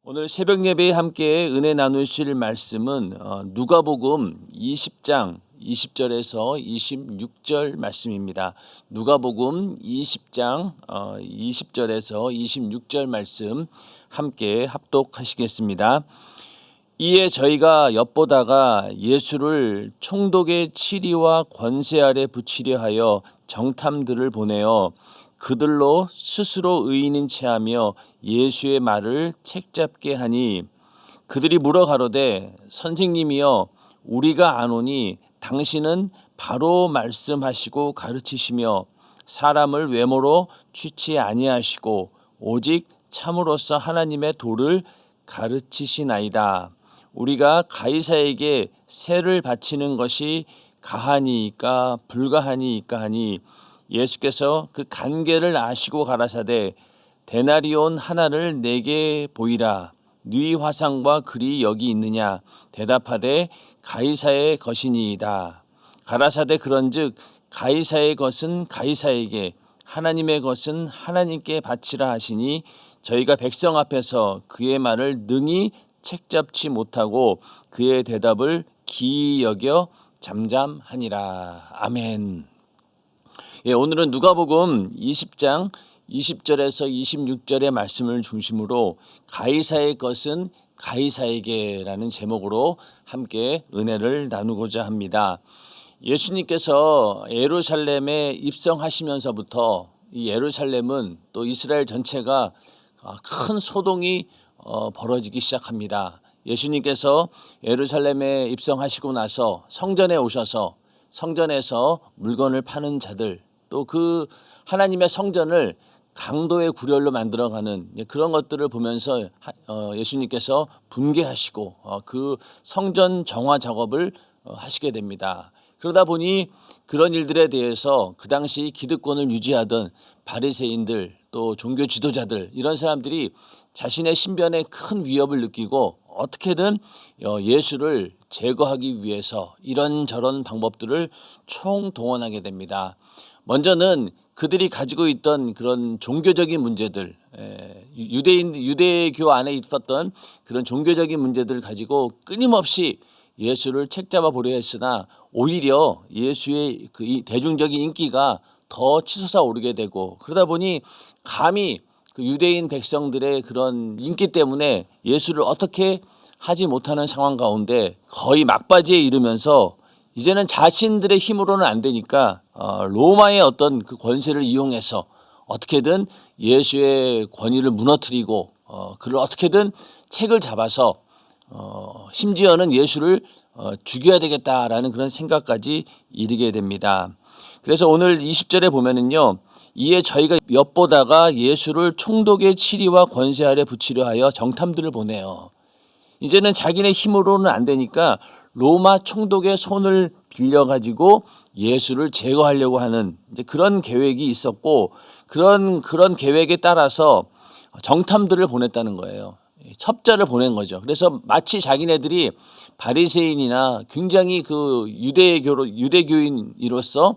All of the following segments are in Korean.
오늘 새벽 예배에 함께 은혜 나누실 말씀은 누가복음 20장 20절에서 26절 말씀입니다. 누가복음 20장 20절에서 26절 말씀 함께 합독하시겠습니다. 이에 저희가 엿보다가 예수를 총독의 치리와 권세 아래 붙이려 하여 정탐들을 보내어 그들로 스스로 의인인 체하며 예수의 말을 책잡게 하니 그들이 물어 가로되 선생님이여 우리가 아노니 당신은 바로 말씀하시고 가르치시며 사람을 외모로 취치 아니하시고 오직 참으로서 하나님의 도를 가르치시나이다. 우리가 가이사에게 세를 바치는 것이 가하니이까 불가하니이까 하니 예수께서 그 간계를 아시고 가라사대 데나리온 하나를 내게 보이라. 네 화상과 글이 여기 있느냐. 대답하되 가이사의 것이니이다. 가라사대 그런즉 가이사의 것은 가이사에게 하나님의 것은 하나님께 바치라 하시니 저희가 백성 앞에서 그의 말을 능히 책잡지 못하고 그의 대답을 기이 여겨 잠잠하니라. 아멘. 오늘은 누가복음 20장 20절에서 26절의 말씀을 중심으로 가이사의 것은 가이사에게라는 제목으로 함께 은혜를 나누고자 합니다. 예수님께서 예루살렘에 입성하시면서부터 이 예루살렘은 또 이스라엘 전체가 큰 소동이 벌어지기 시작합니다. 예수님께서 예루살렘에 입성하시고 나서 성전에 오셔서 성전에서 물건을 파는 자들 또 그 하나님의 성전을 강도의 구렬로 만들어가는 그런 것들을 보면서 예수님께서 분개하시고 그 성전 정화 작업을 하시게 됩니다. 그러다 보니 그런 일들에 대해서 그 당시 기득권을 유지하던 바리새인들 또 종교 지도자들 이런 사람들이 자신의 신변에 큰 위협을 느끼고 어떻게든 예수를 제거하기 위해서 이런저런 방법들을 총동원하게 됩니다. 먼저는 그들이 가지고 있던 그런 종교적인 문제들, 유대교 안에 있었던 그런 종교적인 문제들을 가지고 끊임없이 예수를 책잡아 보려 했으나 오히려 예수의 그 대중적인 인기가 더 치솟아 오르게 되고 그러다 보니 감히 그 유대인 백성들의 그런 인기 때문에 예수를 어떻게 하지 못하는 상황 가운데 거의 막바지에 이르면서 이제는 자신들의 힘으로는 안 되니까 로마의 어떤 그 권세를 이용해서 어떻게든 예수의 권위를 무너뜨리고 그를 어떻게든 책을 잡아서 심지어는 예수를 죽여야 되겠다라는 그런 생각까지 이르게 됩니다. 그래서 오늘 20절에 보면은요. 이에 저희가 엿보다가 예수를 총독의 치리와 권세 아래 붙이려 하여 정탐들을 보내요. 이제는 자기네 힘으로는 안 되니까 로마 총독의 손을 빌려가지고 예수를 제거하려고 하는 이제 그런 계획이 있었고 그런 계획에 따라서 정탐들을 보냈다는 거예요. 첩자를 보낸 거죠. 그래서 마치 자기네들이 바리새인이나 굉장히 그 유대교인으로서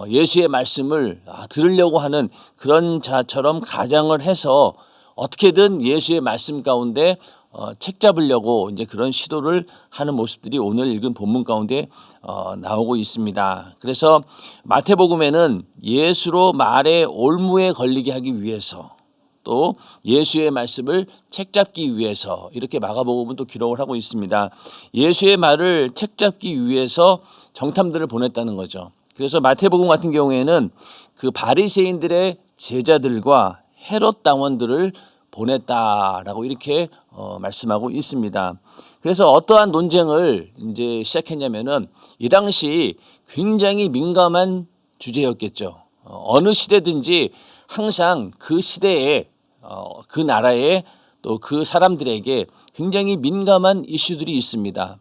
예수의 말씀을 들으려고 하는 그런 자처럼 가장을 해서 어떻게든 예수의 말씀 가운데 책 잡으려고 이제 그런 시도를 하는 모습들이 오늘 읽은 본문 가운데 나오고 있습니다. 그래서 마태복음에는 예수로 말의 올무에 걸리게 하기 위해서 또 예수의 말씀을 책잡기 위해서 이렇게 마가복음은 또 기록을 하고 있습니다. 예수의 말을 책잡기 위해서 정탐들을 보냈다는 거죠. 그래서 마태복음 같은 경우에는 그 바리새인들의 제자들과 헤롯 당원들을 보냈다라고 이렇게 말씀하고 있습니다. 그래서 어떠한 논쟁을 이제 시작했냐면은 이 당시 굉장히 민감한 주제였겠죠. 어느 시대든지 항상 그 시대에 그 나라에 또 그 사람들에게 굉장히 민감한 이슈들이 있습니다.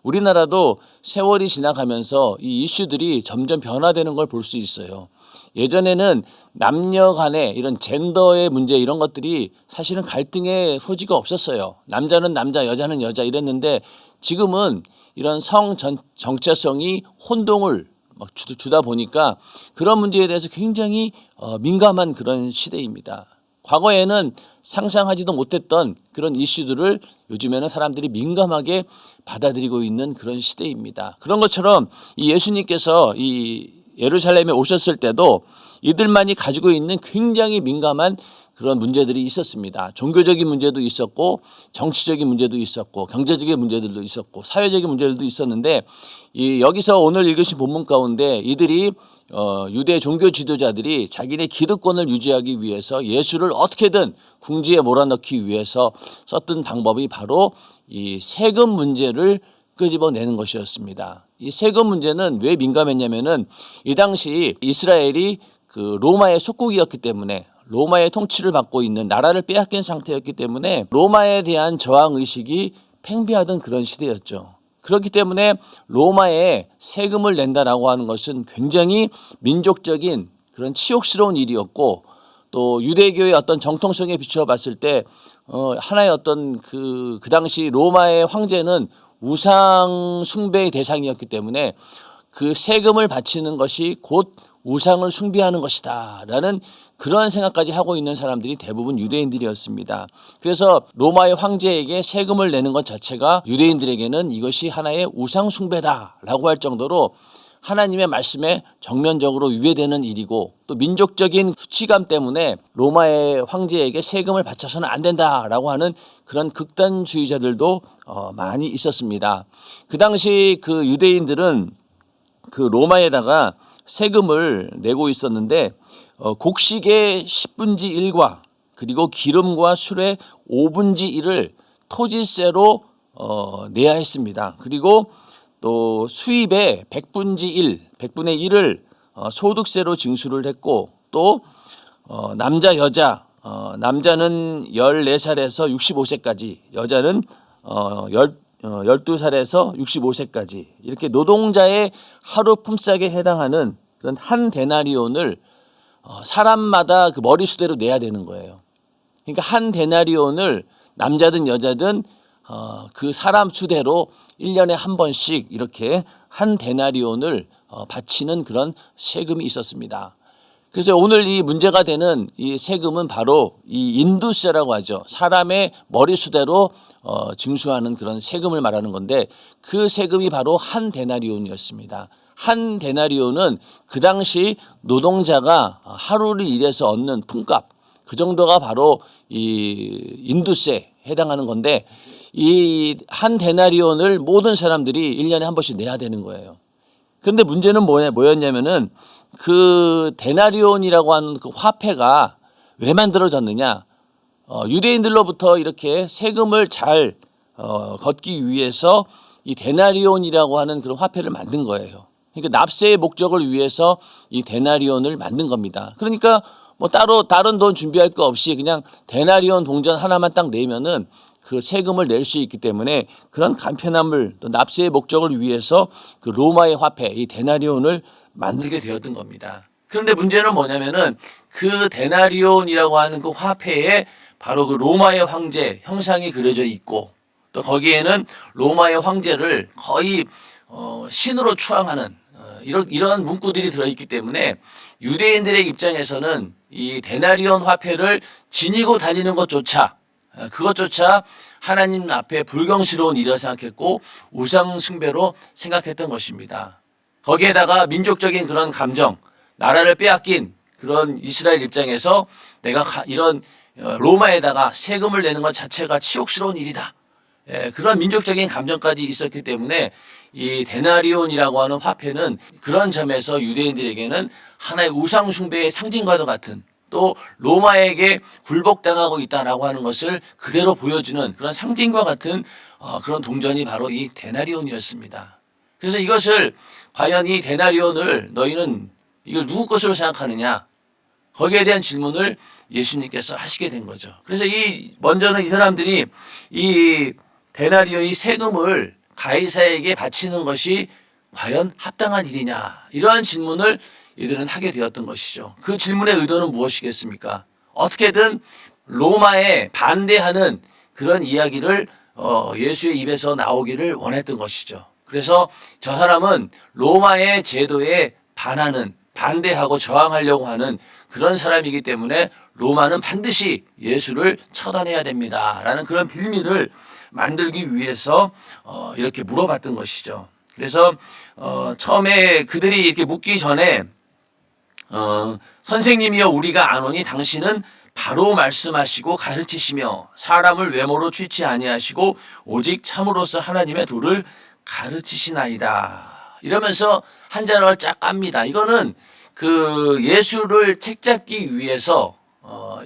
우리나라도 세월이 지나가면서 이 이슈들이 점점 변화되는 걸 볼 수 있어요. 예전에는 남녀 간의 이런 젠더의 문제 이런 것들이 사실은 갈등의 소지가 없었어요. 남자는 남자, 여자는 여자 이랬는데 지금은 이런 성 정체성이 혼동을 막 주다 보니까 그런 문제에 대해서 굉장히 민감한 그런 시대입니다. 과거에는 상상하지도 못했던 그런 이슈들을 요즘에는 사람들이 민감하게 받아들이고 있는 그런 시대입니다. 그런 것처럼 이 예수님께서 이 예루살렘에 오셨을 때도 이들만이 가지고 있는 굉장히 민감한 그런 문제들이 있었습니다. 종교적인 문제도 있었고, 정치적인 문제도 있었고, 경제적인 문제들도 있었고, 사회적인 문제들도 있었는데, 여기서 오늘 읽으신 본문 가운데 이들이 유대 종교 지도자들이 자기네 기득권을 유지하기 위해서 예수를 어떻게든 궁지에 몰아넣기 위해서 썼던 방법이 바로 이 세금 문제를 끄집어내는 것이었습니다. 이 세금 문제는 왜 민감했냐면은 이 당시 이스라엘이 그 로마의 속국이었기 때문에, 로마의 통치를 받고 있는 나라를 빼앗긴 상태였기 때문에 로마에 대한 저항 의식이 팽배하던 그런 시대였죠. 그렇기 때문에 로마에 세금을 낸다라고 하는 것은 굉장히 민족적인 그런 치욕스러운 일이었고, 또 유대교의 어떤 정통성에 비추어 봤을 때 하나의 어떤 그 당시 로마의 황제는 우상 숭배의 대상이었기 때문에 그 세금을 바치는 것이 곧 우상을 숭배하는 것이다 라는 그런 생각까지 하고 있는 사람들이 대부분 유대인들이었습니다. 그래서 로마의 황제에게 세금을 내는 것 자체가 유대인들에게는 이것이 하나의 우상 숭배다라고 할 정도로 하나님의 말씀에 정면적으로 위배되는 일이고, 또 민족적인 수치감 때문에 로마의 황제에게 세금을 바쳐서는 안 된다라고 하는 그런 극단주의자들도 많이 있었습니다. 그 당시 그 유대인들은 그 로마에다가 세금을 내고 있었는데 곡식의 10분지 1과 그리고 기름과 술의 5분지 1을 토지세로 내야 했습니다. 그리고 또 수입의 100분의 1을 소득세로 징수를 했고, 또 남자 여자 남자는 14살에서 65세까지, 여자는 12살에서 65세까지 이렇게 노동자의 하루 품삯에 해당하는 그런 한 데나리온을 사람마다 그 머리수대로 내야 되는 거예요. 그러니까 한 데나리온을 남자든 여자든 그 사람 수대로 1년에 한 번씩 이렇게 한 데나리온을 바치는 그런 세금이 있었습니다. 그래서 오늘 이 문제가 되는 이 세금은 바로 이 인두세라고 하죠. 사람의 머리수대로 징수하는 그런 세금을 말하는 건데, 그 세금이 바로 한 데나리온이었습니다. 한 데나리온은 그 당시 노동자가 하루를 일해서 얻는 품값, 그 정도가 바로 이 인두세에 해당하는 건데, 이 한 데나리온을 모든 사람들이 1년에 한 번씩 내야 되는 거예요. 그런데 문제는 뭐였냐면은 그 데나리온이라고 하는 그 화폐가 왜 만들어졌느냐? 유대인들로부터 이렇게 세금을 잘 걷기 위해서 이 데나리온이라고 하는 그런 화폐를 만든 거예요. 그러니까 납세의 목적을 위해서 이 데나리온을 만든 겁니다. 그러니까 뭐 따로 다른 돈 준비할 거 없이 그냥 데나리온 동전 하나만 딱 내면은 그 세금을 낼 수 있기 때문에 그런 간편함을, 또 납세의 목적을 위해서 그 로마의 화폐 이 데나리온을 만들게 되었던 겁니다. 그런데 문제는 뭐냐면은 그 데나리온이라고 하는 그 화폐에 바로 그 로마의 황제 형상이 그려져 있고, 또 거기에는 로마의 황제를 거의 신으로 추앙하는 이런 문구들이 들어있기 때문에 유대인들의 입장에서는 이 데나리온 화폐를 지니고 다니는 것조차, 그것조차 하나님 앞에 불경스러운 일이라 생각했고 우상 숭배로 생각했던 것입니다. 거기에다가 민족적인 그런 감정, 나라를 빼앗긴 그런 이스라엘 입장에서 내가 이런 로마에다가 세금을 내는 것 자체가 치욕스러운 일이다, 그런 민족적인 감정까지 있었기 때문에 이 데나리온이라고 하는 화폐는 그런 점에서 유대인들에게는 하나의 우상 숭배의 상징과도 같은, 또 로마에게 굴복당하고 있다라고 하는 것을 그대로 보여주는 그런 상징과 같은 그런 동전이 바로 이 데나리온이었습니다. 그래서 이것을 과연 이 데나리온을 너희는 이걸 누구 것으로 생각하느냐, 거기에 대한 질문을 예수님께서 하시게 된 거죠. 그래서 먼저는 이 사람들이 이 데나리온이 세금을 가이사에게 바치는 것이 과연 합당한 일이냐, 이러한 질문을 이들은 하게 되었던 것이죠. 그 질문의 의도는 무엇이겠습니까? 어떻게든 로마에 반대하는 그런 이야기를 예수의 입에서 나오기를 원했던 것이죠. 그래서 저 사람은 로마의 제도에 반하는 반대하고 저항하려고 하는 그런 사람이기 때문에 로마는 반드시 예수를 처단해야 됩니다라는 그런 빌미를 만들기 위해서 이렇게 물어봤던 것이죠. 그래서 처음에 그들이 이렇게 묻기 전에 선생님이여 우리가 아노니 당신은 바로 말씀하시고 가르치시며 사람을 외모로 취치 아니하시고 오직 참으로서 하나님의 도를 가르치시나이다. 이러면서 한 잔을 쫙 깝니다. 이거는 그 예수를 책잡기 위해서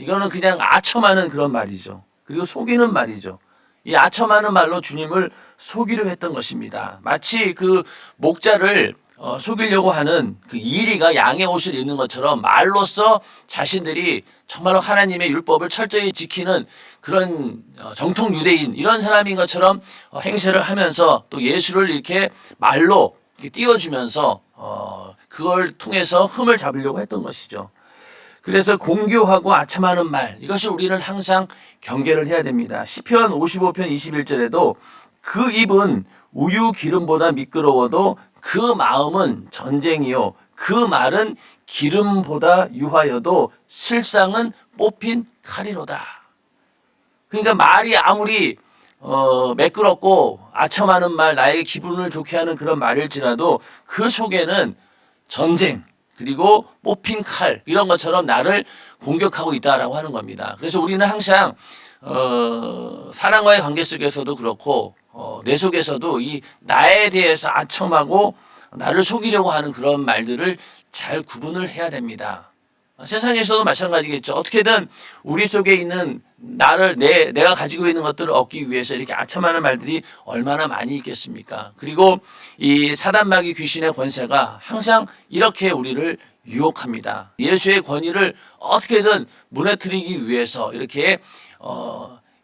이거는 그냥 아첨하는 그런 말이죠. 그리고 속이는 말이죠. 이 아첨하는 말로 주님을 속이려 했던 것입니다. 마치 그 목자를 속이려고 하는 그 이리가 양의 옷을 입는 것처럼 말로써 자신들이 정말로 하나님의 율법을 철저히 지키는 그런 정통 유대인 이런 사람인 것처럼 행세를 하면서 또 예수를 이렇게 말로 이렇게 띄워주면서 그걸 통해서 흠을 잡으려고 했던 것이죠. 그래서 공교하고 아첨하는 말 이것이 우리는 항상 경계를 해야 됩니다. 시편 55편 21절에도 그 입은 우유 기름보다 미끄러워도 그 마음은 전쟁이요 그 말은 기름보다 유하여도 실상은 뽑힌 칼이로다. 그러니까 말이 아무리 매끄럽고 아첨하는 말 나에게 기분을 좋게 하는 그런 말일지라도 그 속에는 전쟁 그리고 뽑힌 칼 이런 것처럼 나를 공격하고 있다라고 하는 겁니다. 그래서 우리는 항상 사람과의 관계 속에서도 그렇고 내 속에서도 이 나에 대해서 아첨하고 나를 속이려고 하는 그런 말들을 잘 구분을 해야 됩니다. 세상에서도 마찬가지겠죠. 어떻게든 우리 속에 있는 나를 내가 가지고 있는 것들을 얻기 위해서 이렇게 아첨하는 말들이 얼마나 많이 있겠습니까? 그리고 이 사단마귀 귀신의 권세가 항상 이렇게 우리를 유혹합니다. 예수의 권위를 어떻게든 무너뜨리기 위해서 이렇게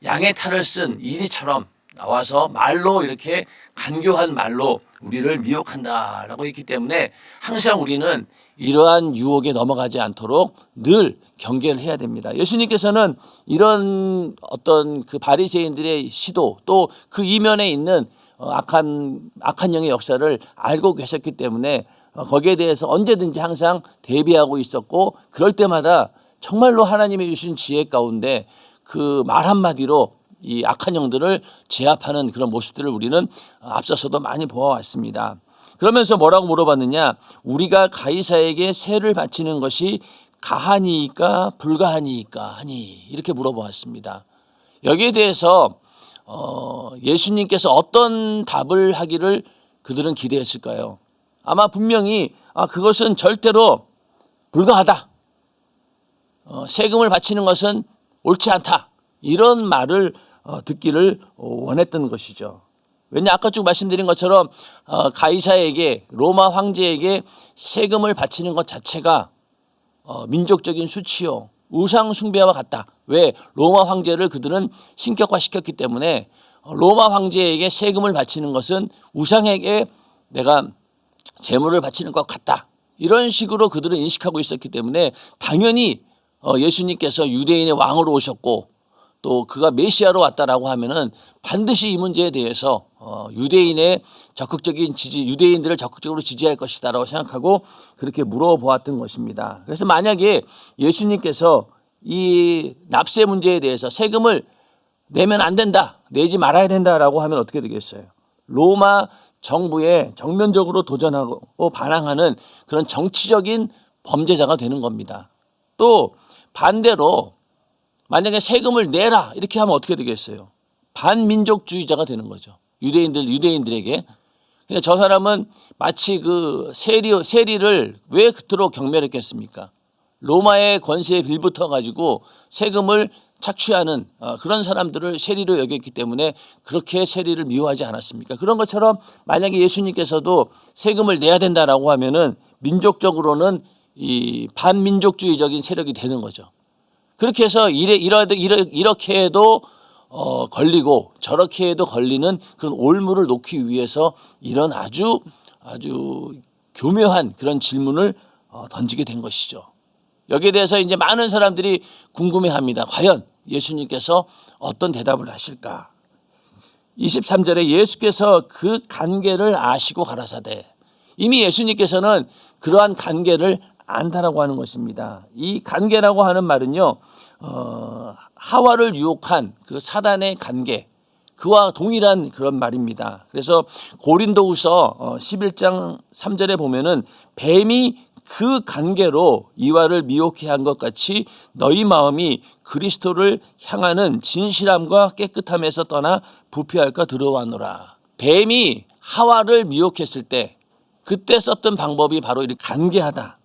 양의 탈을 쓴 이리처럼 나와서 말로 이렇게 간교한 말로 우리를 미혹한다라고 했기 때문에 항상 우리는 이러한 유혹에 넘어가지 않도록 늘 경계를 해야 됩니다. 예수님께서는 이런 어떤 그 바리새인들의 시도 또 그 이면에 있는 악한 영의 역사를 알고 계셨기 때문에 거기에 대해서 언제든지 항상 대비하고 있었고 그럴 때마다 정말로 하나님이 주신 지혜 가운데 그 말 한마디로 이 악한 영들을 제압하는 그런 모습들을 우리는 앞서서도 많이 보아왔습니다. 그러면서 뭐라고 물어봤느냐? 우리가 가이사에게 세를 바치는 것이 가하니이까 불가하니이까 하니 이렇게 물어보았습니다. 여기에 대해서 예수님께서 어떤 답을 하기를 그들은 기대했을까요? 아마 분명히 그것은 절대로 불가하다. 세금을 바치는 것은 옳지 않다. 이런 말을 듣기를 원했던 것이죠. 왜냐 아까 쭉 말씀드린 것처럼 가이사에게 로마 황제에게 세금을 바치는 것 자체가 민족적인 수치요 우상 숭배와 같다. 왜? 로마 황제를 그들은 신격화시켰기 때문에 로마 황제에게 세금을 바치는 것은 우상에게 내가 재물을 바치는 것 같다. 이런 식으로 그들은 인식하고 있었기 때문에 당연히 예수님께서 유대인의 왕으로 오셨고 또 그가 메시아로 왔다라고 하면은 반드시 이 문제에 대해서 유대인들을 적극적으로 지지할 것이다라고 생각하고 그렇게 물어보았던 것입니다. 그래서 만약에 예수님께서 이 납세 문제에 대해서 세금을 내면 안 된다, 내지 말아야 된다라고 하면 어떻게 되겠어요? 로마 정부에 정면적으로 도전하고 반항하는 그런 정치적인 범죄자가 되는 겁니다. 또 반대로 만약에 세금을 내라 이렇게 하면 어떻게 되겠어요? 반민족주의자가 되는 거죠. 유대인들에게. 그러니까 저 사람은 마치 그 세리를 왜 그토록 경멸했겠습니까? 로마의 권세에 빌붙어 가지고 세금을 착취하는 그런 사람들을 세리로 여겼기 때문에 그렇게 세리를 미워하지 않았습니까? 그런 것처럼 만약에 예수님께서도 세금을 내야 된다라고 하면은 민족적으로는 이 반민족주의적인 세력이 되는 거죠. 그렇게 해서 이렇게 해도 걸리고 저렇게 해도 걸리는 그런 올무를 놓기 위해서 이런 아주 교묘한 그런 질문을 던지게 된 것이죠. 여기에 대해서 이제 많은 사람들이 궁금해합니다. 과연 예수님께서 어떤 대답을 하실까? 23절에 예수께서 그 관계를 아시고 가라사대. 이미 예수님께서는 그러한 관계를 않다라고 하는 것입니다. 이 관계라고 하는 말은요, 하와를 유혹한 그 사단의 관계, 그와 동일한 그런 말입니다. 그래서 고린도후서 11장 3절에 보면은 뱀이 그 관계로 이와를 미혹해 한 것 같이 너희 마음이 그리스도를 향하는 진실함과 깨끗함에서 떠나 부패할까 두려워하노라. 뱀이 하와를 미혹했을 때 그때 썼던 방법이 바로 이렇게 관계하다.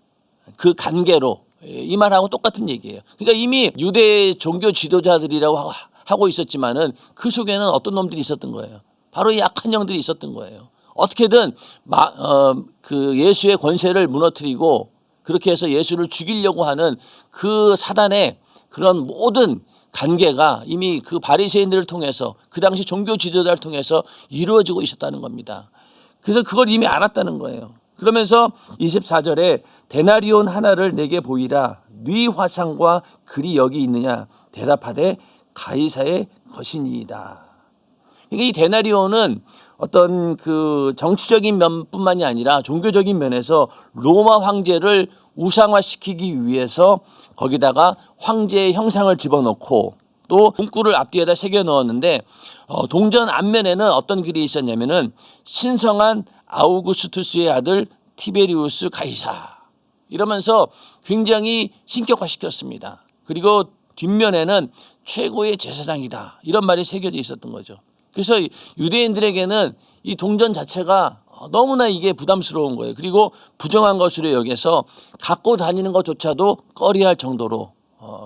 그 관계로, 이 말하고 똑같은 얘기예요. 그러니까 이미 유대 종교 지도자들이라고 하고 있었지만은 그 속에는 어떤 놈들이 있었던 거예요. 바로 약한 영들이 있었던 거예요. 어떻게든 그 예수의 권세를 무너뜨리고 그렇게 해서 예수를 죽이려고 하는 그 사단의 그런 모든 관계가 이미 그 바리새인들을 통해서 그 당시 종교 지도자를 통해서 이루어지고 있었다는 겁니다. 그래서 그걸 이미 알았다는 거예요. 그러면서 24절에 데나리온 하나를 내게 보이라. 네 화상과 글이 여기 있느냐? 대답하되 가이사의 것이니이다. 그러니까 이 데나리온은 어떤 그 정치적인 면뿐만이 아니라 종교적인 면에서 로마 황제를 우상화시키기 위해서 거기다가 황제의 형상을 집어넣고 또 문구를 앞뒤에다 새겨 넣었는데 동전 앞면에는 어떤 글이 있었냐면은 신성한 아우구스투스의 아들 티베리우스 가이사 이러면서 굉장히 신격화시켰습니다. 그리고 뒷면에는 최고의 제사장이다 이런 말이 새겨져 있었던 거죠. 그래서 유대인들에게는 이 동전 자체가 너무나 이게 부담스러운 거예요. 그리고 부정한 것으로 여겨서 갖고 다니는 것조차도 꺼려할 정도로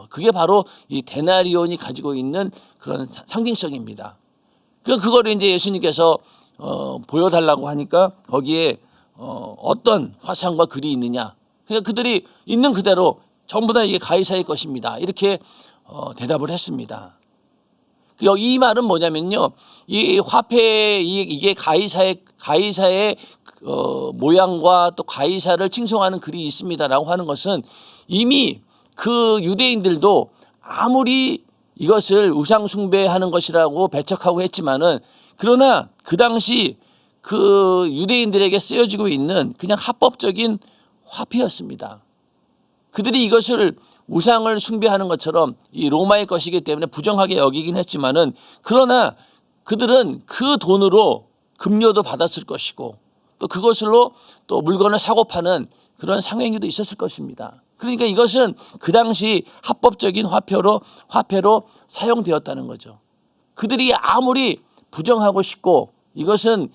그게 바로 이 데나리온이 가지고 있는 그런 상징성입니다. 그거를 이제 예수님께서 보여달라고 하니까 거기에 어떤 화상과 글이 있느냐. 그러니까 그들이 있는 그대로 전부 다 이게 가이사의 것입니다. 이렇게 대답을 했습니다. 이 말은 뭐냐면요, 이 화폐 이게 가이사의 모양과 또 가이사를 칭송하는 글이 있습니다라고 하는 것은 이미 그 유대인들도 아무리 이것을 우상 숭배하는 것이라고 배척하고 했지만은 그러나 그 당시 그 유대인들에게 쓰여지고 있는 그냥 합법적인 화폐였습니다. 그들이 이것을 우상을 숭배하는 것처럼 이 로마의 것이기 때문에 부정하게 여기긴 했지만은 그러나 그들은 그 돈으로 급료도 받았을 것이고 또 그것으로 또 물건을 사고 파는 그런 상행위도 있었을 것입니다. 그러니까 이것은 그 당시 합법적인 화폐로 사용되었다는 거죠. 그들이 아무리 부정하고 싶고 이것은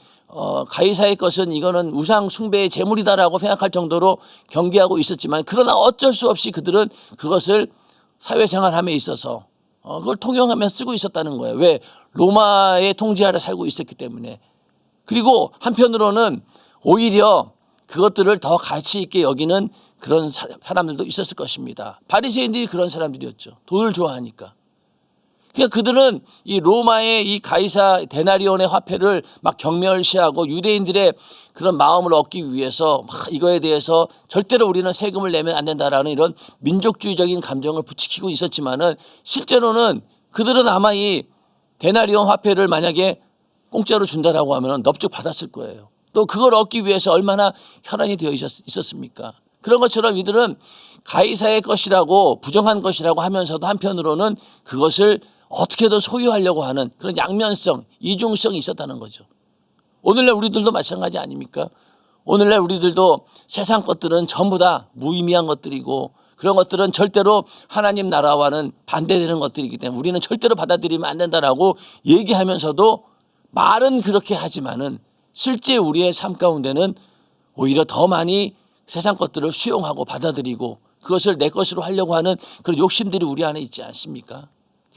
가이사의 것은 이거는 우상 숭배의 제물이다라고 생각할 정도로 경계하고 있었지만 그러나 어쩔 수 없이 그들은 그것을 사회생활함에 있어서 그걸 통용하며 쓰고 있었다는 거예요. 왜? 로마의 통제 아래 살고 있었기 때문에. 그리고 한편으로는 오히려 그것들을 더 가치 있게 여기는 그런 사람들도 있었을 것입니다. 바리새인들이 그런 사람들이었죠. 돈을 좋아하니까. 그러니까 그들은 이 로마의 이 가이사 데나리온의 화폐를 막 경멸시하고 유대인들의 그런 마음을 얻기 위해서 막 이거에 대해서 절대로 우리는 세금을 내면 안 된다라는 이런 민족주의적인 감정을 부추기고 있었지만은 실제로는 그들은 아마 이 데나리온 화폐를 만약에 공짜로 준다라고 하면은 넙죽 받았을 거예요. 또 그걸 얻기 위해서 얼마나 혈안이 되어 있었습니까? 그런 것처럼 이들은 가이사의 것이라고 부정한 것이라고 하면서도 한편으로는 그것을 어떻게든 소유하려고 하는 그런 양면성, 이중성이 있었다는 거죠. 오늘날 우리들도 마찬가지 아닙니까? 오늘날 우리들도 세상 것들은 전부 다 무의미한 것들이고 그런 것들은 절대로 하나님 나라와는 반대되는 것들이기 때문에 우리는 절대로 받아들이면 안 된다라고 얘기하면서도 말은 그렇게 하지만은 실제 우리의 삶 가운데는 오히려 더 많이 세상 것들을 수용하고 받아들이고 그것을 내 것으로 하려고 하는 그런 욕심들이 우리 안에 있지 않습니까?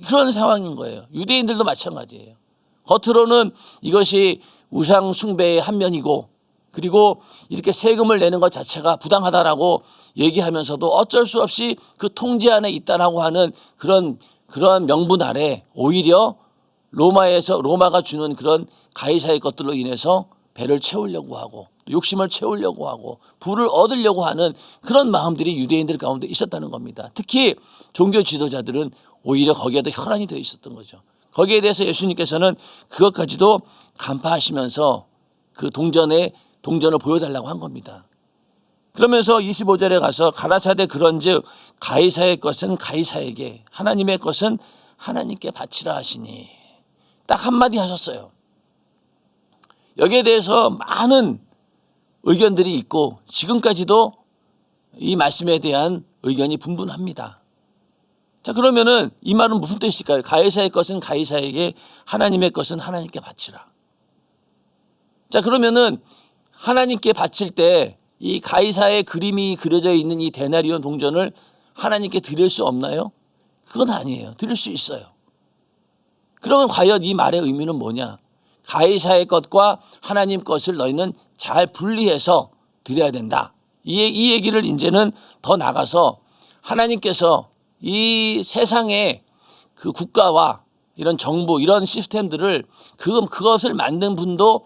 그런 상황인 거예요. 유대인들도 마찬가지예요. 겉으로는 이것이 우상 숭배의 한 면이고 그리고 이렇게 세금을 내는 것 자체가 부당하다라고 얘기하면서도 어쩔 수 없이 그 통제 안에 있다라고 하는 그런 명분 아래 오히려 로마가 주는 그런 가이사의 것들로 인해서 배를 채우려고 하고 욕심을 채우려고 하고 부를 얻으려고 하는 그런 마음들이 유대인들 가운데 있었다는 겁니다. 특히 종교 지도자들은 오히려 거기에도 혈안이 되어 있었던 거죠. 거기에 대해서 예수님께서는 그것까지도 간파하시면서 그 동전을 보여달라고 한 겁니다. 그러면서 25절에 가서 가라사대 그런즉 가이사의 것은 가이사에게 하나님의 것은 하나님께 바치라 하시니 딱 한마디 하셨어요. 여기에 대해서 많은 의견들이 있고 지금까지도 이 말씀에 대한 의견이 분분합니다. 자, 그러면은 이 말은 무슨 뜻일까요? 가이사의 것은 가이사에게 하나님의 것은 하나님께 바치라. 자, 그러면은 하나님께 바칠 때 이 가이사의 그림이 그려져 있는 이 데나리온 동전을 하나님께 드릴 수 없나요? 그건 아니에요. 드릴 수 있어요. 그러면 과연 이 말의 의미는 뭐냐? 가이사의 것과 하나님 것을 너희는 잘 분리해서 드려야 된다. 이 얘기를 이제는 더 나가서 하나님께서 이 세상의 그 국가와 이런 정부, 이런 시스템들을 그것을 만든 분도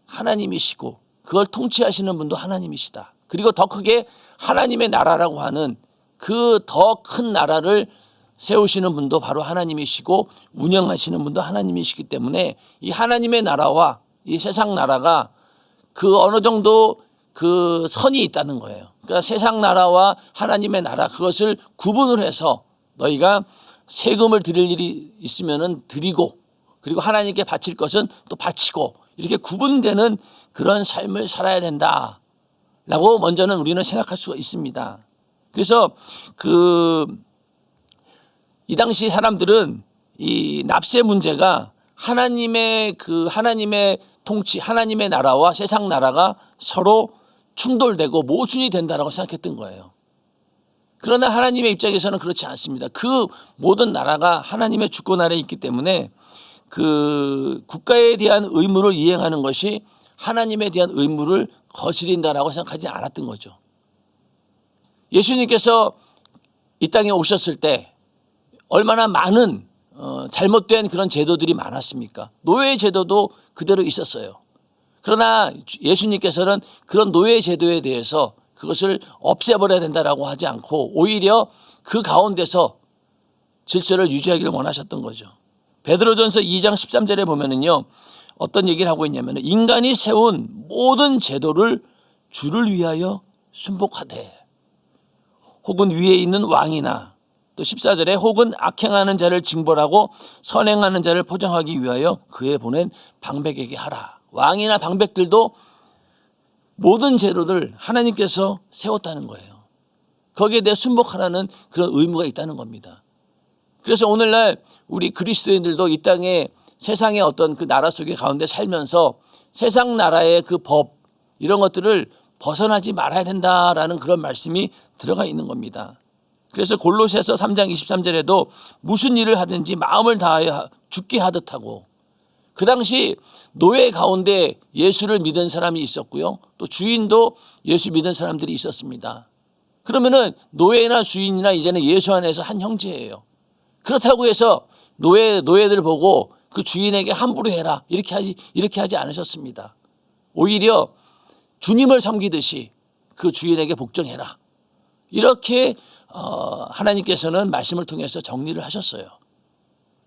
하나님이시고 그걸 통치하시는 분도 하나님이시다. 그리고 더 크게 하나님의 나라라고 하는 그 더 큰 나라를 세우시는 분도 바로 하나님이시고 운영하시는 분도 하나님이시기 때문에 이 하나님의 나라와 이 세상 나라가 그 어느 정도 그 선이 있다는 거예요. 그러니까 세상 나라와 하나님의 나라 그것을 구분을 해서 너희가 세금을 드릴 일이 있으면은 드리고 그리고 하나님께 바칠 것은 또 바치고 이렇게 구분되는 그런 삶을 살아야 된다라고 먼저는 우리는 생각할 수가 있습니다. 그래서 이 당시 사람들은 이 납세 문제가 하나님의 통치, 하나님의 나라와 세상 나라가 서로 충돌되고 모순이 된다라고 생각했던 거예요. 그러나 하나님의 입장에서는 그렇지 않습니다. 그 모든 나라가 하나님의 주권 아래에 있기 때문에 그 국가에 대한 의무를 이행하는 것이 하나님에 대한 의무를 거스린다라고 생각하지 않았던 거죠. 예수님께서 이 땅에 오셨을 때 얼마나 많은 잘못된 그런 제도들이 많았습니까? 노예 제도도 그대로 있었어요. 그러나 예수님께서는 그런 노예 제도에 대해서 그것을 없애버려야 된다라고 하지 않고 오히려 그 가운데서 질서를 유지하기를 원하셨던 거죠. 베드로전서 2장 13절에 보면은요, 어떤 얘기를 하고 있냐면 인간이 세운 모든 제도를 주를 위하여 순복하되 혹은 위에 있는 왕이나 또 14절에 혹은 악행하는 자를 징벌하고 선행하는 자를 포장하기 위하여 그에 보낸 방백에게 하라. 왕이나 방백들도 모든 제도를 하나님께서 세웠다는 거예요. 거기에 대해 순복하라는 그런 의무가 있다는 겁니다. 그래서 오늘날 우리 그리스도인들도 이 땅에 세상의 어떤 그 나라 속에 가운데 살면서 세상 나라의 그 법 이런 것들을 벗어나지 말아야 된다라는 그런 말씀이 들어가 있는 겁니다. 그래서 골로새서 3장 23절에도 무슨 일을 하든지 마음을 다하여 죽게 하듯 하고 그 당시 노예 가운데 예수를 믿은 사람이 있었고요. 또 주인도 예수 믿은 사람들이 있었습니다. 그러면은 노예나 주인이나 이제는 예수 안에서 한 형제예요. 그렇다고 해서 노예들 보고 그 주인에게 함부로 해라 이렇게 하지 않으셨습니다. 오히려 주님을 섬기듯이 그 주인에게 복종해라. 이렇게 하나님께서는 말씀을 통해서 정리를 하셨어요.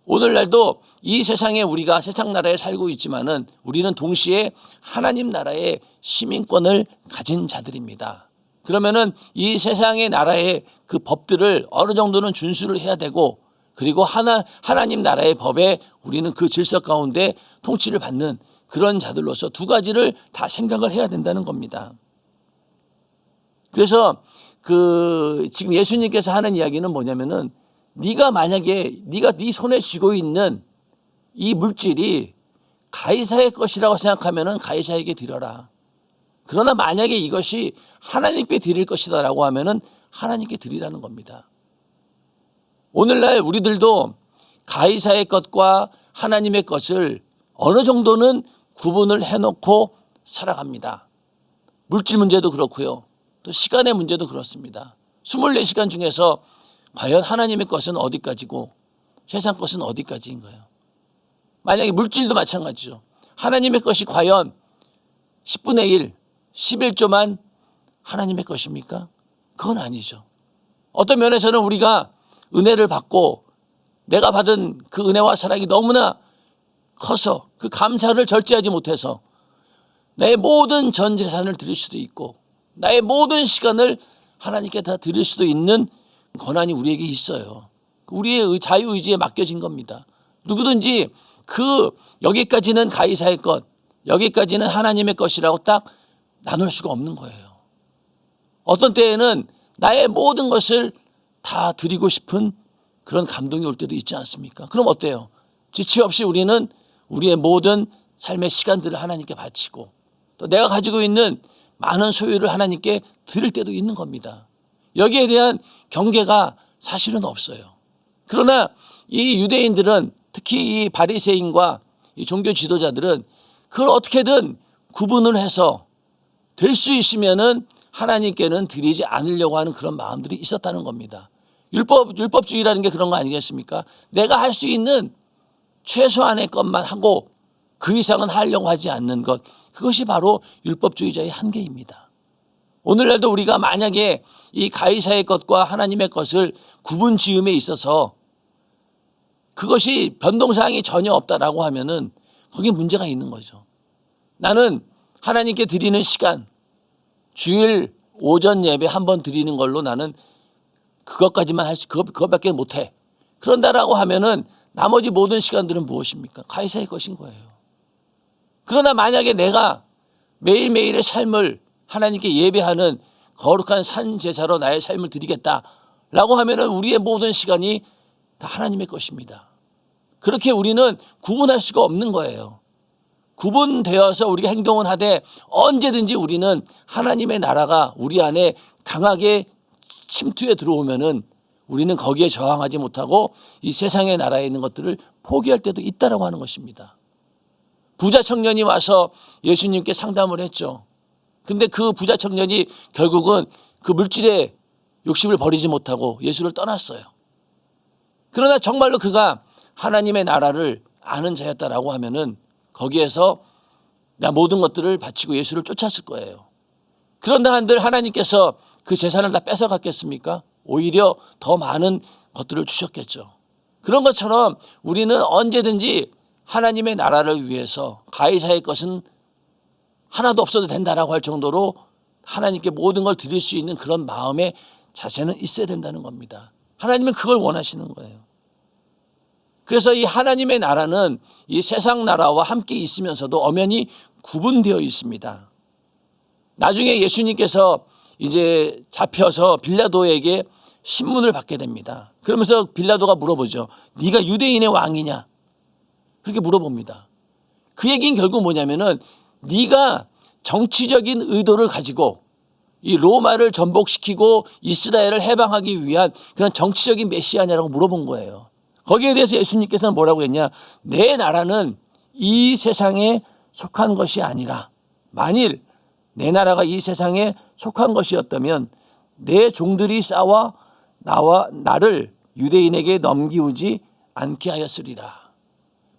오늘날도 이 세상에 우리가 세상 나라에 살고 있지만은 우리는 동시에 하나님 나라의 시민권을 가진 자들입니다. 그러면은 이 세상의 나라의 그 법들을 어느 정도는 준수를 해야 되고 그리고 하나님 나라의 법에 우리는 그 질서 가운데 통치를 받는 그런 자들로서 두 가지를 다 생각을 해야 된다는 겁니다. 그래서 지금 예수님께서 하는 이야기는 뭐냐면은 네가 만약에 네가 네 손에 쥐고 있는 이 물질이 가이사의 것이라고 생각하면은 가이사에게 드려라. 그러나 만약에 이것이 하나님께 드릴 것이다라고 하면은 하나님께 드리라는 겁니다. 오늘날 우리들도 가이사의 것과 하나님의 것을 어느 정도는 구분을 해놓고 살아갑니다. 물질 문제도 그렇고요. 또 시간의 문제도 그렇습니다. 24시간 중에서 과연 하나님의 것은 어디까지고 세상 것은 어디까지인가요? 만약에 물질도 마찬가지죠. 하나님의 것이 과연 10분의 1, 11조만 하나님의 것입니까? 그건 아니죠. 어떤 면에서는 우리가 은혜를 받고 내가 받은 그 은혜와 사랑이 너무나 커서 그 감사를 절제하지 못해서 내 모든 전 재산을 드릴 수도 있고 나의 모든 시간을 하나님께 다 드릴 수도 있는 권한이 우리에게 있어요. 우리의 자유의지에 맡겨진 겁니다. 누구든지 여기까지는 가이사의 것, 여기까지는 하나님의 것이라고 딱 나눌 수가 없는 거예요. 어떤 때에는 나의 모든 것을 다 드리고 싶은 그런 감동이 올 때도 있지 않습니까? 그럼 어때요? 지체 없이 우리는 우리의 모든 삶의 시간들을 하나님께 바치고 또 내가 가지고 있는 많은 소유를 하나님께 드릴 때도 있는 겁니다. 여기에 대한 경계가 사실은 없어요. 그러나 이 유대인들은, 특히 이 바리새인과 이 종교 지도자들은 그걸 어떻게든 구분을 해서 될 수 있으면은 하나님께는 드리지 않으려고 하는 그런 마음들이 있었다는 겁니다. 율법주의라는 게 그런 거 아니겠습니까? 내가 할 수 있는 최소한의 것만 하고 그 이상은 하려고 하지 않는 것, 그것이 바로 율법주의자의 한계입니다. 오늘날도 우리가 만약에 이 가이사의 것과 하나님의 것을 구분 지음에 있어서 그것이 변동사항이 전혀 없다라고 하면은 거기에 문제가 있는 거죠. 나는 하나님께 드리는 시간, 주일 오전 예배 한 번 드리는 걸로 나는 그것까지만 그것밖에 못해. 그런다라고 하면은 나머지 모든 시간들은 무엇입니까? 가이사의 것인 거예요. 그러나 만약에 내가 매일매일의 삶을 하나님께 예배하는 거룩한 산 제사로 나의 삶을 드리겠다라고 하면은 우리의 모든 시간이 다 하나님의 것입니다. 그렇게 우리는 구분할 수가 없는 거예요. 구분되어서 우리가 행동은 하되 언제든지 우리는 하나님의 나라가 우리 안에 강하게 침투해 들어오면은 우리는 거기에 저항하지 못하고 이 세상의 나라에 있는 것들을 포기할 때도 있다라고 하는 것입니다. 부자 청년이 와서 예수님께 상담을 했죠. 근데 그 부자 청년이 결국은 그 물질의 욕심을 버리지 못하고 예수를 떠났어요. 그러나 정말로 그가 하나님의 나라를 아는 자였다라고 하면은 거기에서 나 모든 것들을 바치고 예수를 쫓았을 거예요. 그런다 한들 하나님께서 그 재산을 다 뺏어갔겠습니까? 오히려 더 많은 것들을 주셨겠죠. 그런 것처럼 우리는 언제든지 하나님의 나라를 위해서 가이사의 것은 하나도 없어도 된다라고 할 정도로 하나님께 모든 걸 드릴 수 있는 그런 마음의 자세는 있어야 된다는 겁니다. 하나님은 그걸 원하시는 거예요. 그래서 이 하나님의 나라는 이 세상 나라와 함께 있으면서도 엄연히 구분되어 있습니다. 나중에 예수님께서 이제 잡혀서 빌라도에게 신문을 받게 됩니다. 그러면서 빌라도가 물어보죠. 네가 유대인의 왕이냐? 그렇게 물어봅니다. 그 얘기는 결국 뭐냐면은 네가 정치적인 의도를 가지고 이 로마를 전복시키고 이스라엘을 해방하기 위한 그런 정치적인 메시아냐라고 물어본 거예요. 거기에 대해서 예수님께서는 뭐라고 했냐? 내 나라는 이 세상에 속한 것이 아니라 만일 내 나라가 이 세상에 속한 것이었다면 내 종들이 싸워 나를 유대인에게 넘기우지 않게 하였으리라.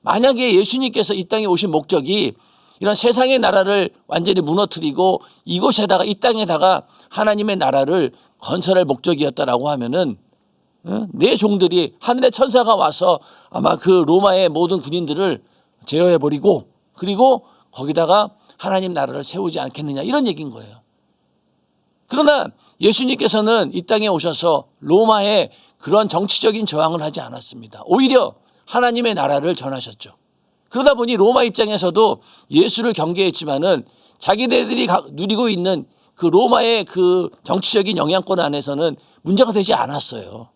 만약에 예수님께서 이 땅에 오신 목적이 이런 세상의 나라를 완전히 무너뜨리고 이곳에다가 이 땅에다가 하나님의 나라를 건설할 목적이었다라고 하면은 내 종들이 하늘의 천사가 와서 아마 그 로마의 모든 군인들을 제어해버리고 그리고 거기다가 하나님 나라를 세우지 않겠느냐 이런 얘기인 거예요. 그러나 예수님께서는 이 땅에 오셔서 로마의 그런 정치적인 저항을 하지 않았습니다. 오히려 하나님의 나라를 전하셨죠. 그러다 보니 로마 입장에서도 예수를 경계했지만은 자기네들이 누리고 있는 그 로마의 그 정치적인 영향권 안에서는 문제가 되지 않았어요.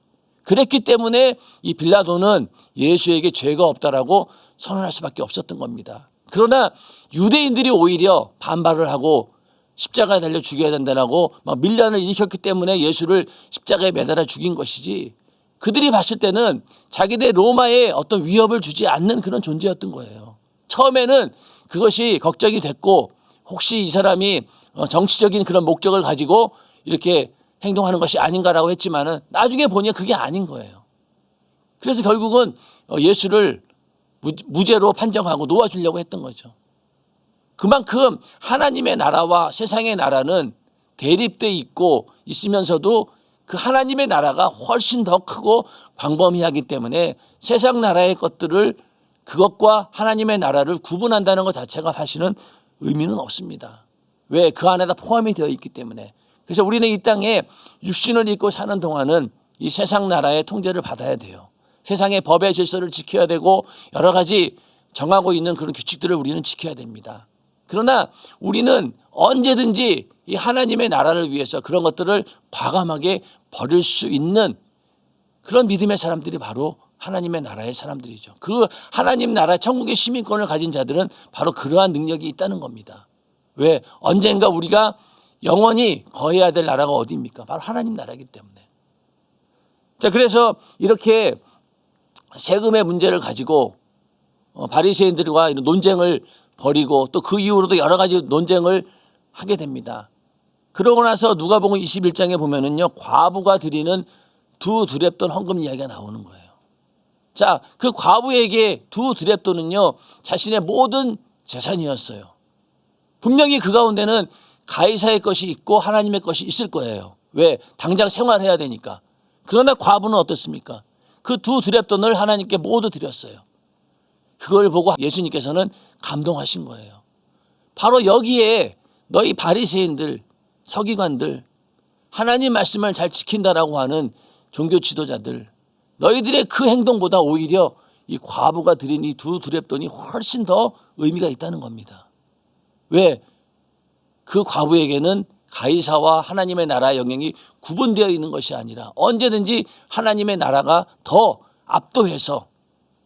그랬기 때문에 이 빌라도는 예수에게 죄가 없다라고 선언할 수밖에 없었던 겁니다. 그러나 유대인들이 오히려 반발을 하고 십자가에 달려 죽여야 된다라고 막 밀란을 일으켰기 때문에 예수를 십자가에 매달아 죽인 것이지 그들이 봤을 때는 자기네 로마에 어떤 위협을 주지 않는 그런 존재였던 거예요. 처음에는 그것이 걱정이 됐고 혹시 이 사람이 정치적인 그런 목적을 가지고 이렇게 행동하는 것이 아닌가라고 했지만은 나중에 보니 그게 아닌 거예요. 그래서 결국은 예수를 무죄로 판정하고 놓아주려고 했던 거죠. 그만큼 하나님의 나라와 세상의 나라는 대립돼 있고 있으면서도 그 하나님의 나라가 훨씬 더 크고 광범위하기 때문에 세상 나라의 것들을 그것과 하나님의 나라를 구분한다는 것 자체가 사실은 의미는 없습니다. 왜? 그 안에다 포함이 되어 있기 때문에. 그래서 우리는 이 땅에 육신을 입고 사는 동안은 이 세상 나라의 통제를 받아야 돼요. 세상의 법의 질서를 지켜야 되고 여러 가지 정하고 있는 그런 규칙들을 우리는 지켜야 됩니다. 그러나 우리는 언제든지 이 하나님의 나라를 위해서 그런 것들을 과감하게 버릴 수 있는 그런 믿음의 사람들이 바로 하나님의 나라의 사람들이죠. 그 하나님 나라 천국의 시민권을 가진 자들은 바로 그러한 능력이 있다는 겁니다. 왜? 언젠가 우리가 영원히 거해야 될 나라가 어디입니까? 바로 하나님 나라이기 때문에. 자, 그래서 이렇게 세금의 문제를 가지고 바리새인들과 이런 논쟁을 벌이고 또 그 이후로도 여러 가지 논쟁을 하게 됩니다. 그러고 나서 누가복음 21장에 보면은요, 과부가 드리는 두 두렙돈 헌금 이야기가 나오는 거예요. 자, 그 과부에게 두 두렙돈은요, 자신의 모든 재산이었어요. 분명히 그 가운데는 가이사의 것이 있고 하나님의 것이 있을 거예요. 왜? 당장 생활해야 되니까. 그러나 과부는 어떻습니까? 그 두 두렙돈을 하나님께 모두 드렸어요. 그걸 보고 예수님께서는 감동하신 거예요. 바로 여기에 너희 바리새인들, 서기관들, 하나님 말씀을 잘 지킨다라고 하는 종교 지도자들, 너희들의 그 행동보다 오히려 이 과부가 드린 이 두 두렙돈이 훨씬 더 의미가 있다는 겁니다. 왜? 그 과부에게는 가이사와 하나님의 나라의 영향이 구분되어 있는 것이 아니라 언제든지 하나님의 나라가 더 압도해서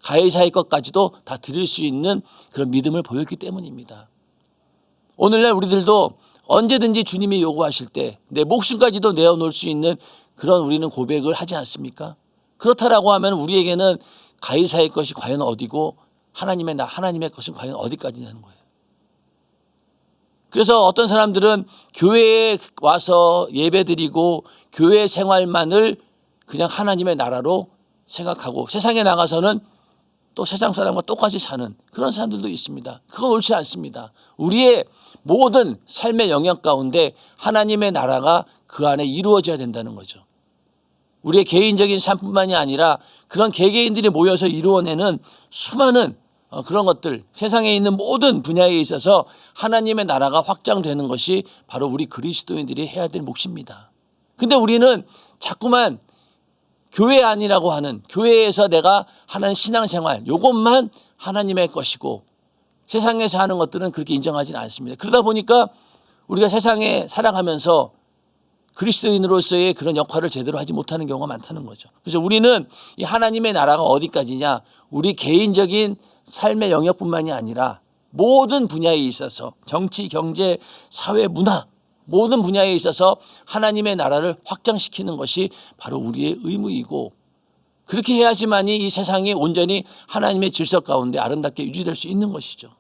가이사의 것까지도 다 드릴 수 있는 그런 믿음을 보였기 때문입니다. 오늘날 우리들도 언제든지 주님이 요구하실 때 내 목숨까지도 내어놓을 수 있는 그런 우리는 고백을 하지 않습니까? 그렇다라고 하면 우리에게는 가이사의 것이 과연 어디고 하나님의 것은 과연 어디까지냐는 거예요. 그래서 어떤 사람들은 교회에 와서 예배드리고 교회 생활만을 그냥 하나님의 나라로 생각하고 세상에 나가서는 또 세상 사람과 똑같이 사는 그런 사람들도 있습니다. 그건 옳지 않습니다. 우리의 모든 삶의 영역 가운데 하나님의 나라가 그 안에 이루어져야 된다는 거죠. 우리의 개인적인 삶뿐만이 아니라 그런 개개인들이 모여서 이루어내는 수많은 그런 것들, 세상에 있는 모든 분야에 있어서 하나님의 나라가 확장되는 것이 바로 우리 그리스도인들이 해야 될 몫입니다. 근데 우리는 자꾸만 교회 아니라고 하는, 교회에서 내가 하는 신앙생활, 이것만 하나님의 것이고 세상에서 하는 것들은 그렇게 인정하지는 않습니다. 그러다 보니까 우리가 세상에 살아가면서 그리스도인으로서의 그런 역할을 제대로 하지 못하는 경우가 많다는 거죠. 그래서 우리는 이 하나님의 나라가 어디까지냐, 우리 개인적인 삶의 영역뿐만이 아니라 모든 분야에 있어서 정치, 경제, 사회, 문화 모든 분야에 있어서 하나님의 나라를 확장시키는 것이 바로 우리의 의무이고 그렇게 해야지만이 이 세상이 온전히 하나님의 질서 가운데 아름답게 유지될 수 있는 것이죠.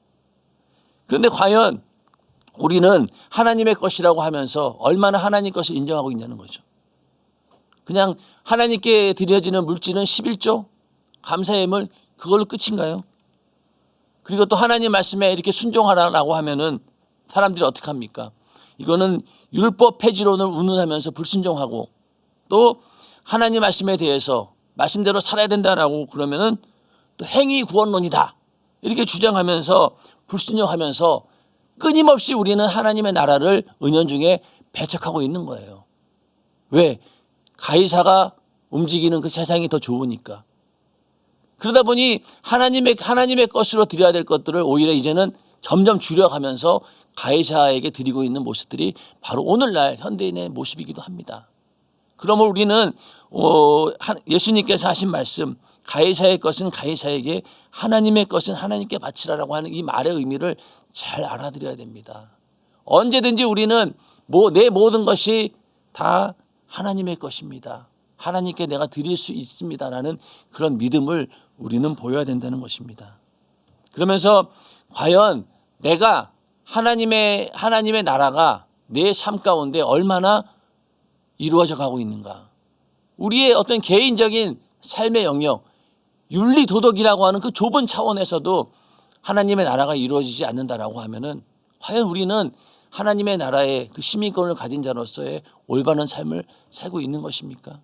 그런데 과연 우리는 하나님의 것이라고 하면서 얼마나 하나님 것을 인정하고 있냐는 거죠. 그냥 하나님께 드려지는 물질은 11조 감사예물 그걸로 끝인가요? 그리고 또 하나님 말씀에 이렇게 순종하라고 하면은 사람들이 어떻게 합니까? 이거는 율법 폐지론을 운운하면서 불순종하고 또 하나님 말씀에 대해서 말씀대로 살아야 된다라고 그러면은 또 행위 구원론이다 이렇게 주장하면서 불순종하면서 끊임없이 우리는 하나님의 나라를 은연중에 배척하고 있는 거예요. 왜? 가이사가 움직이는 그 세상이 더 좋으니까. 그러다 보니 하나님의 것으로 드려야 될 것들을 오히려 이제는 점점 줄여가면서 가이사에게 드리고 있는 모습들이 바로 오늘날 현대인의 모습이기도 합니다. 그러면 우리는 예수님께서 하신 말씀 가이사의 것은 가이사에게 하나님의 것은 하나님께 바치라라고 하는 이 말의 의미를 잘 알아들여야 됩니다. 언제든지 우리는 내 모든 것이 다 하나님의 것입니다. 하나님께 내가 드릴 수 있습니다라는 그런 믿음을 우리는 보여야 된다는 것입니다. 그러면서 과연 내가 하나님의 나라가 내 삶 가운데 얼마나 이루어져 가고 있는가. 우리의 어떤 개인적인 삶의 영역, 윤리 도덕이라고 하는 그 좁은 차원에서도 하나님의 나라가 이루어지지 않는다라고 하면은 과연 우리는 하나님의 나라의 그 시민권을 가진 자로서의 올바른 삶을 살고 있는 것입니까?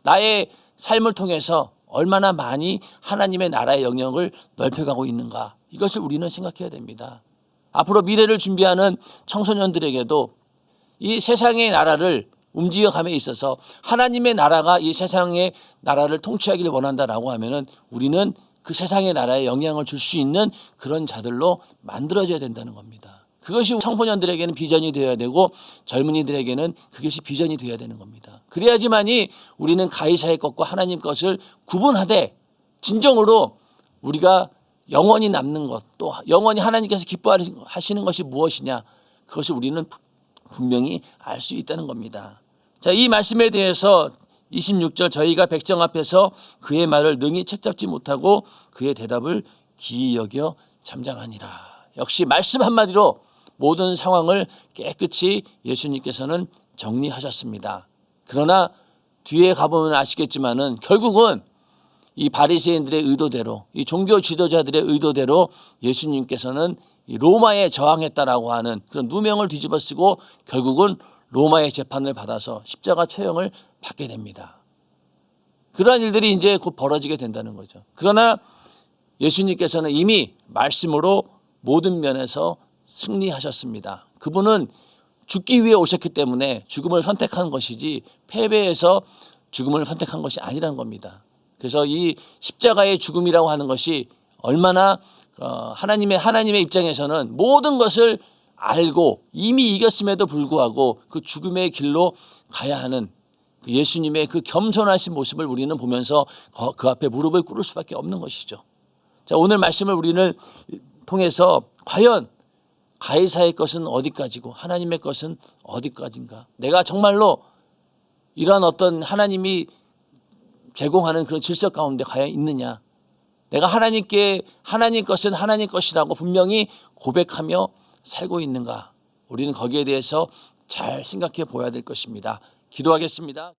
나의 삶을 통해서 얼마나 많이 하나님의 나라의 영역을 넓혀가고 있는가. 이것을 우리는 생각해야 됩니다. 앞으로 미래를 준비하는 청소년들에게도 이 세상의 나라를 움직여감에 있어서 하나님의 나라가 이 세상의 나라를 통치하기를 원한다라고 하면은 우리는 그 세상의 나라에 영향을 줄 수 있는 그런 자들로 만들어져야 된다는 겁니다. 그것이 청소년들에게는 비전이 되어야 되고 젊은이들에게는 그것이 비전이 되어야 되는 겁니다. 그래야지만이 우리는 가이사의 것과 하나님 것을 구분하되 진정으로 우리가 영원히 남는 것, 또 영원히 하나님께서 기뻐하시는 것이 무엇이냐, 그것을 우리는 분명히 알 수 있다는 겁니다. 자, 이 말씀에 대해서 26절 저희가 백정 앞에서 그의 말을 능히 책잡지 못하고 그의 대답을 기이 여겨 잠잠하니라. 역시 말씀 한마디로 모든 상황을 깨끗이 예수님께서는 정리하셨습니다. 그러나 뒤에 가보면 아시겠지만은 결국은 이 바리새인들의 의도대로, 이 종교 지도자들의 의도대로 예수님께서는 이 로마에 저항했다라고 하는 그런 누명을 뒤집어쓰고 결국은 로마의 재판을 받아서 십자가 처형을 받게 됩니다. 그러한 일들이 이제 곧 벌어지게 된다는 거죠. 그러나 예수님께서는 이미 말씀으로 모든 면에서 승리하셨습니다. 그분은 죽기 위해 오셨기 때문에 죽음을 선택한 것이지 패배해서 죽음을 선택한 것이 아니라는 겁니다. 그래서 이 십자가의 죽음이라고 하는 것이 얼마나 하나님의 입장에서는 모든 것을 알고 이미 이겼음에도 불구하고 그 죽음의 길로 가야 하는 그 예수님의 그 겸손하신 모습을 우리는 보면서 그 앞에 무릎을 꿇을 수밖에 없는 것이죠. 자, 오늘 말씀을 우리는 통해서 과연 가이사의 것은 어디까지고 하나님의 것은 어디까지인가? 내가 정말로 이런 어떤 하나님이 제공하는 그런 질서 가운데 과연 있느냐? 내가 하나님 것은 하나님 것이라고 분명히 고백하며 살고 있는가? 우리는 거기에 대해서 잘 생각해 보아야 될 것입니다. 기도하겠습니다.